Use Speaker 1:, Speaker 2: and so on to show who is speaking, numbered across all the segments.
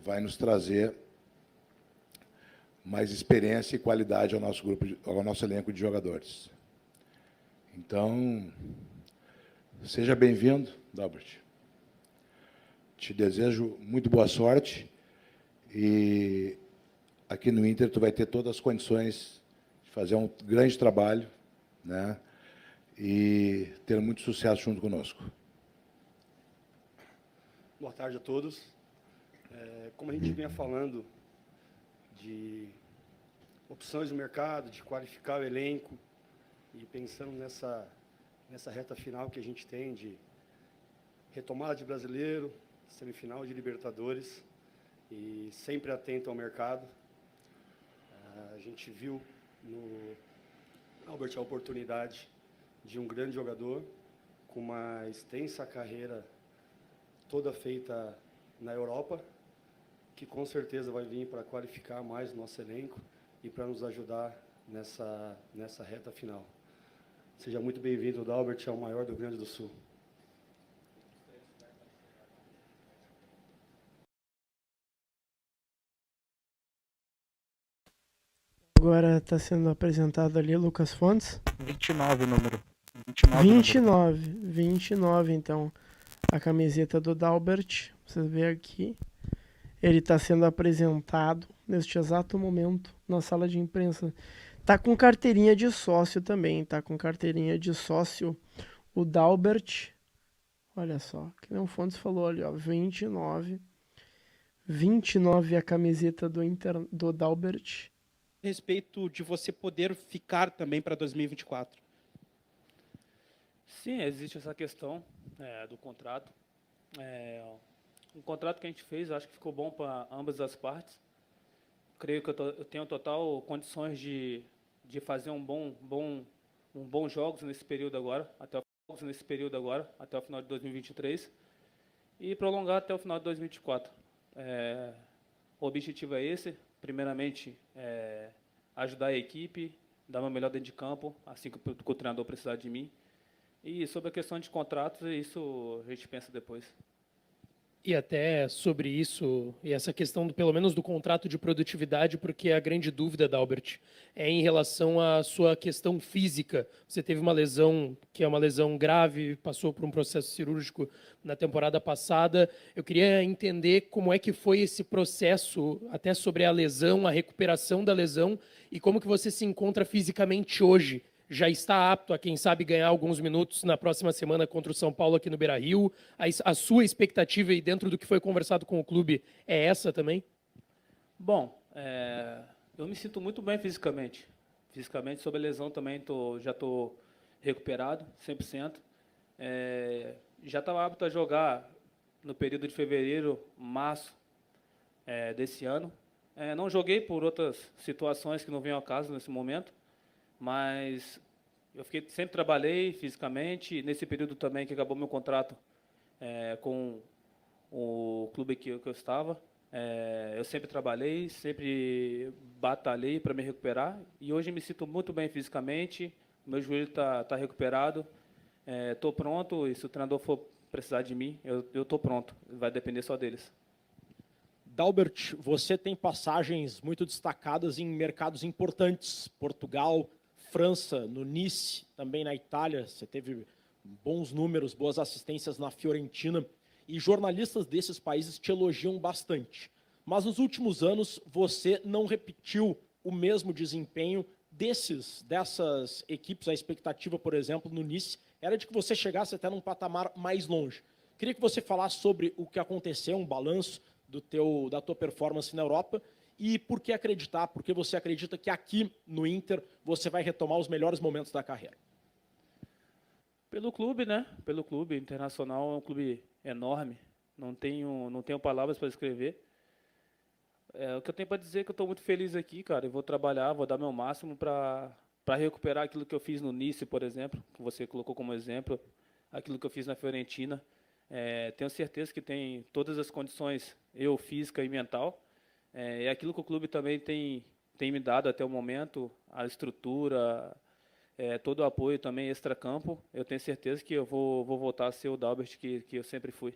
Speaker 1: vai nos trazer mais experiência e qualidade ao nosso grupo, ao nosso elenco de jogadores. Então, seja bem-vindo, Dalbert. Te desejo muito boa sorte e aqui no Inter tu vai ter todas as condições de fazer um grande trabalho, né? E ter muito sucesso junto conosco.
Speaker 2: Boa tarde a todos. Como a gente vinha falando de opções no mercado, de qualificar o elenco e pensando nessa reta final que a gente tem de retomada de brasileiro, semifinal de Libertadores e sempre atento ao mercado, a gente viu no Albert a oportunidade de um grande jogador com uma extensa carreira toda feita na Europa, que com certeza vai vir para qualificar mais o nosso elenco e para nos ajudar nessa reta final. Seja muito bem-vindo, Dalbert, ao maior do Rio Grande do Sul.
Speaker 3: Agora está sendo apresentado ali Lucas Fontes.
Speaker 4: 29 o número.
Speaker 3: 29, então, a camiseta do Dalbert. Você vê aqui. Ele está sendo apresentado neste exato momento na sala de imprensa. Tá com carteirinha de sócio também, tá com carteirinha de sócio o Dalbert. Olha só, que nem o Fontes falou ali, ó, 29 a camiseta do Dalbert.
Speaker 4: Respeito de você poder ficar também para 2024.
Speaker 5: Sim, existe essa questão do contrato. Um contrato que a gente fez, acho que ficou bom para ambas as partes. Creio que eu tenho total condições de fazer um bom jogos nesse período agora, até o final de 2023, e prolongar até o final de 2024. O objetivo é esse, primeiramente, ajudar a equipe, dar uma melhor dentro de campo, assim que o treinador precisar de mim. E sobre a questão de contratos, isso a gente pensa depois.
Speaker 6: E até sobre isso, e essa questão, pelo menos do contrato de produtividade, porque a grande dúvida, Dalbert, é em relação à sua questão física. Você teve uma lesão, que é uma lesão grave, passou por um processo cirúrgico na temporada passada. Eu queria entender como é que foi esse processo, até sobre a lesão, a recuperação da lesão, e como que você se encontra fisicamente hoje. Já está apto a, quem sabe, ganhar alguns minutos na próxima semana contra o São Paulo aqui no Beira-Rio? A sua expectativa e dentro do que foi conversado com o clube é essa também?
Speaker 5: Bom, eu me sinto muito bem fisicamente. Fisicamente, sobre a lesão também já estou recuperado, 100%. Já estava apto a jogar no período de fevereiro, março desse ano. Não joguei por outras situações que não vêm ao caso nesse momento, mas sempre trabalhei fisicamente. Nesse período também que acabou meu contrato com o clube que eu estava, eu sempre trabalhei, sempre batalhei para me recuperar, e hoje me sinto muito bem fisicamente, meu joelho tá recuperado, estou pronto, e se o treinador for precisar de mim, eu estou pronto, vai depender só deles.
Speaker 7: Dalbert, você tem passagens muito destacadas em mercados importantes, Portugal, França, no Nice, também na Itália, você teve bons números, boas assistências na Fiorentina, e jornalistas desses países te elogiam bastante. Mas nos últimos anos você não repetiu o mesmo desempenho dessas equipes. A expectativa, por exemplo, no Nice, era de que você chegasse até num patamar mais longe. Queria que você falasse sobre o que aconteceu, um balanço da tua performance na Europa, e por que acreditar, porque você acredita que aqui no Inter você vai retomar os melhores momentos da carreira?
Speaker 5: Pelo clube, né? Pelo clube. Internacional é um clube enorme. Não tenho palavras para escrever. O que eu tenho para dizer é que eu estou muito feliz aqui, cara. Eu vou trabalhar, vou dar meu máximo para recuperar aquilo que eu fiz no Nice, por exemplo, que você colocou como exemplo, aquilo que eu fiz na Fiorentina. Tenho certeza que tem todas as condições, física e mental. É aquilo que o clube também tem me dado até o momento, a estrutura, todo o apoio também extracampo. Eu tenho certeza que eu vou voltar a ser o Dalbert que eu sempre fui.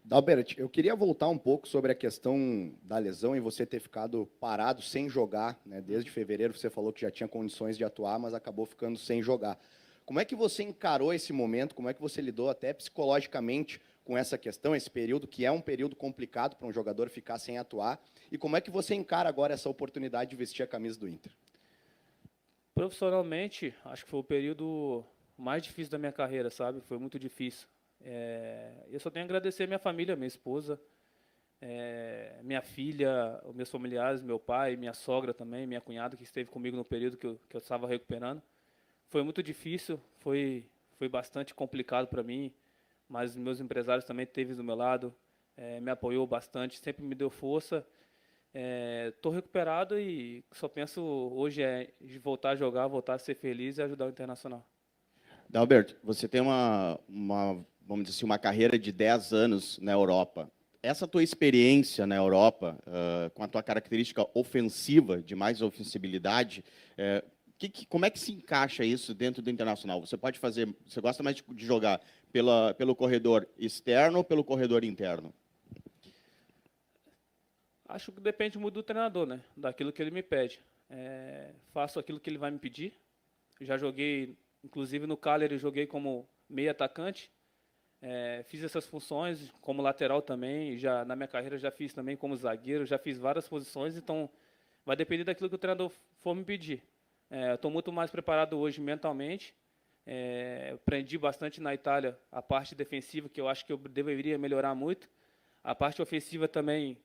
Speaker 8: Dalbert, eu queria voltar um pouco sobre a questão da lesão e você ter ficado parado sem jogar, né? Desde fevereiro você falou que já tinha condições de atuar, mas acabou ficando sem jogar. Como é que você encarou esse momento? Como é que você lidou até psicologicamente com essa questão, esse período, que é um período complicado para um jogador ficar sem atuar? E como é que você encara agora essa oportunidade de vestir a camisa do Inter?
Speaker 5: Profissionalmente, acho que foi o período mais difícil da minha carreira, sabe? Foi muito difícil. Eu só tenho a agradecer a minha família, minha esposa, minha filha, os meus familiares, meu pai, minha sogra também, minha cunhada, que esteve comigo no período que eu estava recuperando. Foi muito difícil, foi bastante complicado para mim, mas meus empresários também esteve do meu lado, me apoiou bastante, sempre me deu força. Estou recuperado e só penso hoje de voltar a jogar, voltar a ser feliz e ajudar o Internacional.
Speaker 8: Dalbert, você tem vamos dizer assim, uma carreira de 10 anos na Europa. Essa tua experiência na Europa, com a tua característica ofensiva, de mais ofensibilidade, como é que se encaixa isso dentro do Internacional? Você pode fazer, você gosta mais de jogar pelo corredor externo ou pelo corredor interno?
Speaker 5: Acho que depende muito do treinador, né? Daquilo que ele me pede. Faço aquilo que ele vai me pedir. Já joguei, inclusive no Cagliari, joguei como meio atacante. Fiz essas funções como lateral também. Já na minha carreira já fiz também como zagueiro. Já fiz várias posições. Então vai depender daquilo que o treinador for me pedir. Estou muito mais preparado hoje mentalmente. Aprendi bastante na Itália a parte defensiva, que eu acho que eu deveria melhorar muito. A parte ofensiva também,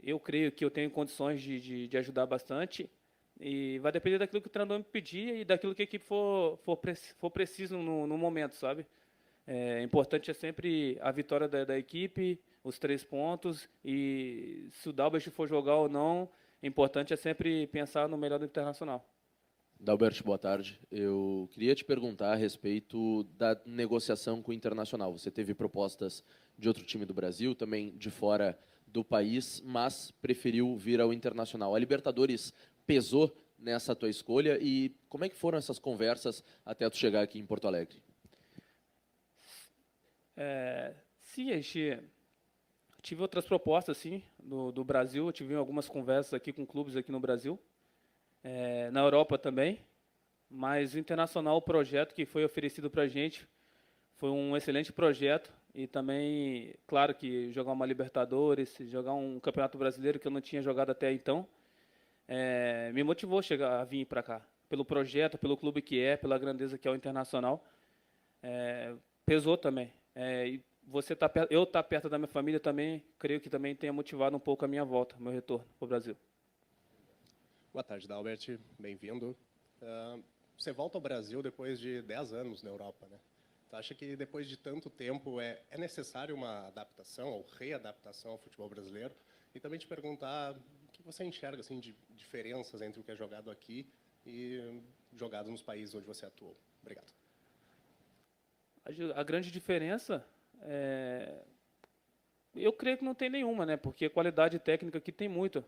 Speaker 5: eu creio que eu tenho condições de ajudar bastante. E vai depender daquilo que o treinador me pedir e daquilo que a equipe for preciso no momento, sabe? Importante é sempre a vitória da equipe, os 3 pontos. E se o Dalbert for jogar ou não, importante é sempre pensar no melhor do Internacional.
Speaker 9: Dalbert, boa tarde. Eu queria te perguntar a respeito da negociação com o Internacional. Você teve propostas de outro time do Brasil, também de fora do país, mas preferiu vir ao Internacional. A Libertadores pesou nessa tua escolha e como é que foram essas conversas até tu chegar aqui em Porto Alegre?
Speaker 5: Sim, tive outras propostas, sim, do Brasil. Eu tive algumas conversas aqui com clubes aqui no Brasil. Na Europa também, mas o Internacional, o projeto que foi oferecido para a gente, foi um excelente projeto e também, claro que jogar uma Libertadores, jogar um Campeonato Brasileiro que eu não tinha jogado até então, me motivou a vir para cá, pelo projeto, pelo clube que pela grandeza que é o Internacional, pesou também. E eu estar perto da minha família também, creio que também tenha motivado um pouco a minha volta, meu retorno para o Brasil.
Speaker 10: Boa tarde, Dalbert. Bem-vindo. Você volta ao Brasil depois de 10 anos na Europa, né? Você acha que depois de tanto tempo é necessário uma adaptação ou readaptação ao futebol brasileiro? E também te perguntar o que você enxerga assim, de diferenças entre o que é jogado aqui e jogado nos países onde você atuou. Obrigado.
Speaker 5: A grande diferença eu creio que não tem nenhuma, né? Porque a qualidade técnica aqui tem muito.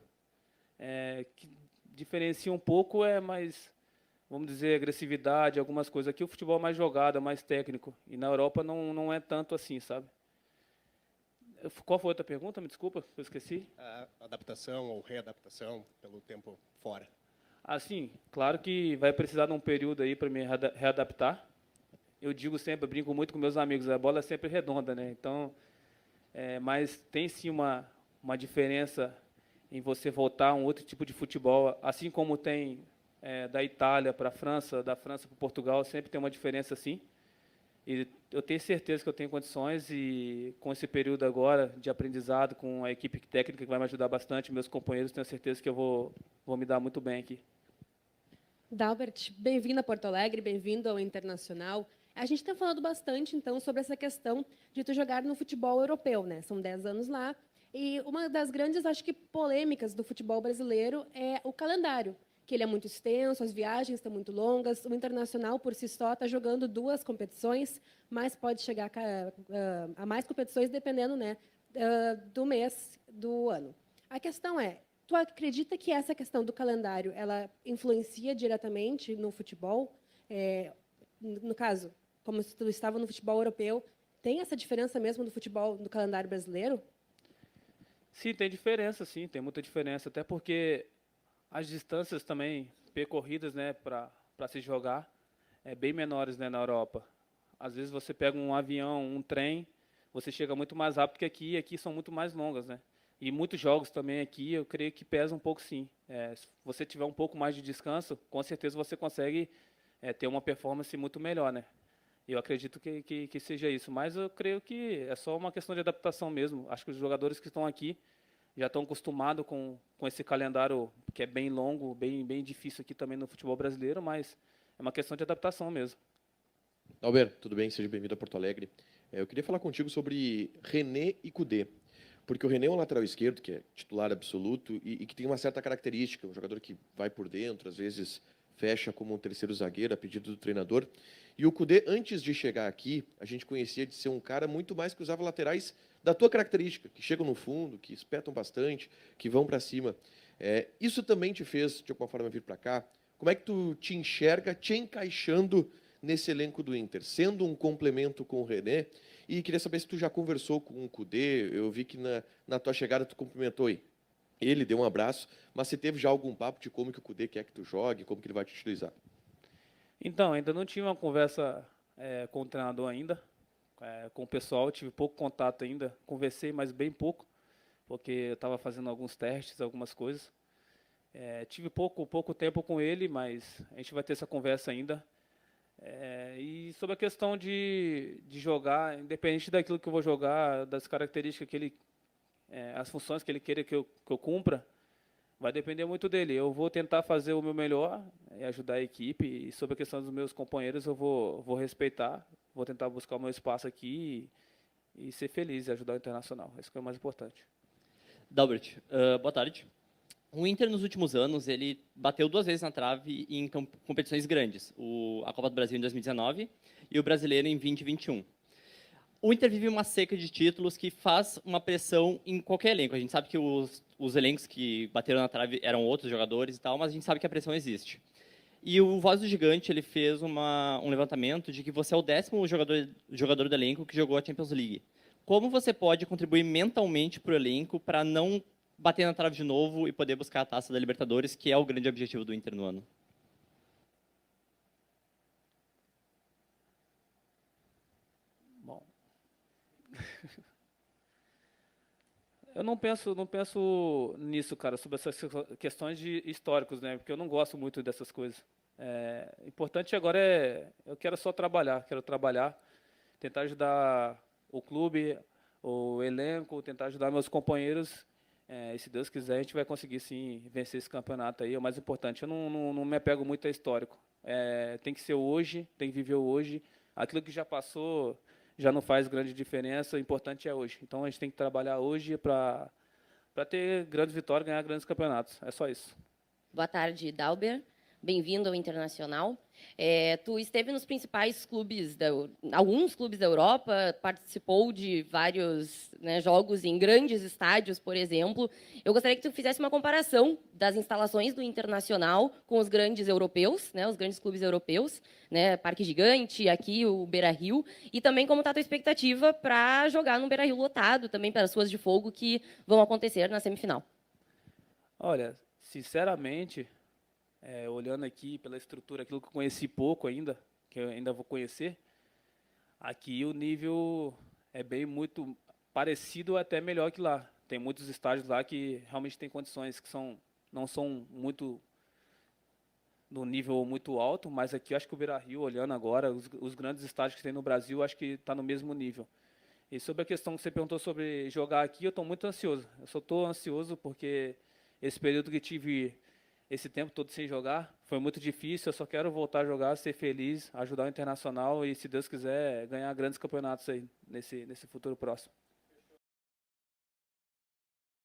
Speaker 5: Que diferencia um pouco mais, vamos dizer, agressividade, algumas coisas. Aqui o futebol é mais jogado, é mais técnico. E na Europa não é tanto assim, sabe? Qual foi a outra pergunta? Me desculpa, eu esqueci.
Speaker 10: Adaptação ou readaptação pelo tempo fora.
Speaker 5: Sim, claro que vai precisar de um período aí para me readaptar. Eu digo sempre, eu brinco muito com meus amigos, a bola é sempre redonda, né? Então, mas tem sim uma diferença em você voltar a um outro tipo de futebol, assim como tem da Itália para a França, da França para Portugal, sempre tem uma diferença sim. E eu tenho certeza que eu tenho condições e com esse período agora de aprendizado, com a equipe técnica que vai me ajudar bastante, meus companheiros, tenho certeza que eu vou me dar muito bem aqui.
Speaker 11: Dalbert, bem-vindo a Porto Alegre, bem-vindo ao Internacional. A gente tem falado bastante, então, sobre essa questão de tu jogar no futebol europeu, né? São 10 anos lá. E uma das grandes, acho que, polêmicas do futebol brasileiro é o calendário, que ele é muito extenso, as viagens estão muito longas. O Internacional, por si só, está jogando 2 competições, mas pode chegar a mais competições, dependendo, né, do mês, do ano. A questão tu acredita que essa questão do calendário ela influencia diretamente no futebol? No caso, como tu estava no futebol europeu, Tem essa diferença mesmo do futebol do calendário brasileiro?
Speaker 5: Sim, tem diferença, sim, tem muita diferença. Até porque as distâncias também percorridas, né, para se jogar, é bem menores, né, na Europa. Às vezes você pega um avião, um trem, você chega muito mais rápido que aqui, e aqui são muito mais longas, né? E muitos jogos também aqui, eu creio que pesa um pouco, sim. Se você tiver um pouco mais de descanso, com certeza você consegue ter uma performance muito melhor, né? Eu acredito que seja isso, mas eu creio que é só uma questão de adaptação mesmo. Acho que os jogadores que estão aqui já estão acostumados com esse calendário que é bem longo, bem difícil aqui também no futebol brasileiro, mas é uma questão de adaptação mesmo.
Speaker 12: Dalber, tudo bem? Seja bem-vindo a Porto Alegre. Eu queria falar contigo sobre René e Kudê, porque o René é um lateral esquerdo, que é titular absoluto e que tem uma certa característica, um jogador que vai por dentro, às vezes fecha como um terceiro zagueiro a pedido do treinador. E o Kudê, antes de chegar aqui, a gente conhecia de ser um cara muito mais que usava laterais da tua característica, que chegam no fundo, que espetam bastante, que vão para cima. Isso também te fez, de alguma forma, vir para cá? Como é que tu te enxerga te encaixando nesse elenco do Inter, sendo um complemento com o René? E queria saber se tu já conversou com o Kudê. Eu vi que na tua chegada tu cumprimentou ele, deu um abraço, mas você teve já algum papo de como que o Kudê quer que tu jogue, como que ele vai te utilizar?
Speaker 5: Então, ainda não tive uma conversa com o treinador ainda, com o pessoal, tive pouco contato ainda, conversei, mas bem pouco, porque eu estava fazendo alguns testes, algumas coisas. Tive pouco tempo com ele, mas a gente vai ter essa conversa ainda. E sobre a questão de jogar, independente daquilo que eu vou jogar, das características que ele, as funções que ele queira que eu cumpra, vai depender muito dele. Eu vou tentar fazer o meu melhor e ajudar a equipe. E sobre a questão dos meus companheiros, eu vou respeitar, vou tentar buscar o meu espaço aqui e ser feliz e ajudar o Internacional. Isso que é o mais importante.
Speaker 13: Dalbert, boa tarde. O Inter, nos últimos anos, ele bateu 2 vezes na trave em competições grandes. A Copa do Brasil em 2019 e o Brasileiro em 2021. O Inter vive uma seca de títulos que faz uma pressão em qualquer elenco. A gente sabe que os elencos que bateram na trave eram outros jogadores e tal, mas a gente sabe que a pressão existe. E o Voz do Gigante ele fez um levantamento de que você é o 10º jogador do elenco que jogou a Champions League. Como você pode contribuir mentalmente para o elenco para não bater na trave de novo e poder buscar a Taça da Libertadores, que é o grande objetivo do Inter no ano?
Speaker 5: Bom, eu não penso nisso, cara, sobre essas questões de históricos, né? Porque eu não gosto muito dessas coisas. O importante agora eu quero só trabalhar, tentar ajudar o clube, o elenco, tentar ajudar meus companheiros. E se Deus quiser, a gente vai conseguir sim vencer esse campeonato aí. É o mais importante. Eu não me apego muito a histórico. Tem que ser hoje, tem que viver o hoje. Aquilo que já passou já não faz grande diferença. O importante é hoje. Então a gente tem que trabalhar hoje para ter grandes vitórias, ganhar grandes campeonatos. É só isso.
Speaker 14: Boa tarde, Dalber. Bem-vindo ao Internacional. Tu esteve nos principais clubes, alguns clubes da Europa, participou de vários jogos em grandes estádios, por exemplo. Eu gostaria que tu fizesse uma comparação das instalações do Internacional com os grandes europeus, os grandes clubes europeus, Parque Gigante, aqui o Beira-Rio, e também como está a tua expectativa para jogar no Beira-Rio lotado, também para as Ruas de Fogo que vão acontecer na semifinal.
Speaker 5: Olha, sinceramente, olhando aqui pela estrutura, aquilo que eu conheci pouco ainda, que eu ainda vou conhecer, aqui o nível é muito parecido, até melhor que lá. Tem muitos estádios lá que realmente têm condições que não são muito no nível muito alto, mas aqui eu acho que o Beira-Rio, olhando agora, os grandes estádios que tem no Brasil, acho que está no mesmo nível. E sobre a questão que você perguntou sobre jogar aqui, eu estou muito ansioso. Eu só estou ansioso porque esse período que tive esse tempo todo sem jogar foi muito difícil. Eu só quero voltar a jogar, ser feliz, ajudar o Internacional e, se Deus quiser, ganhar grandes campeonatos aí nesse futuro próximo.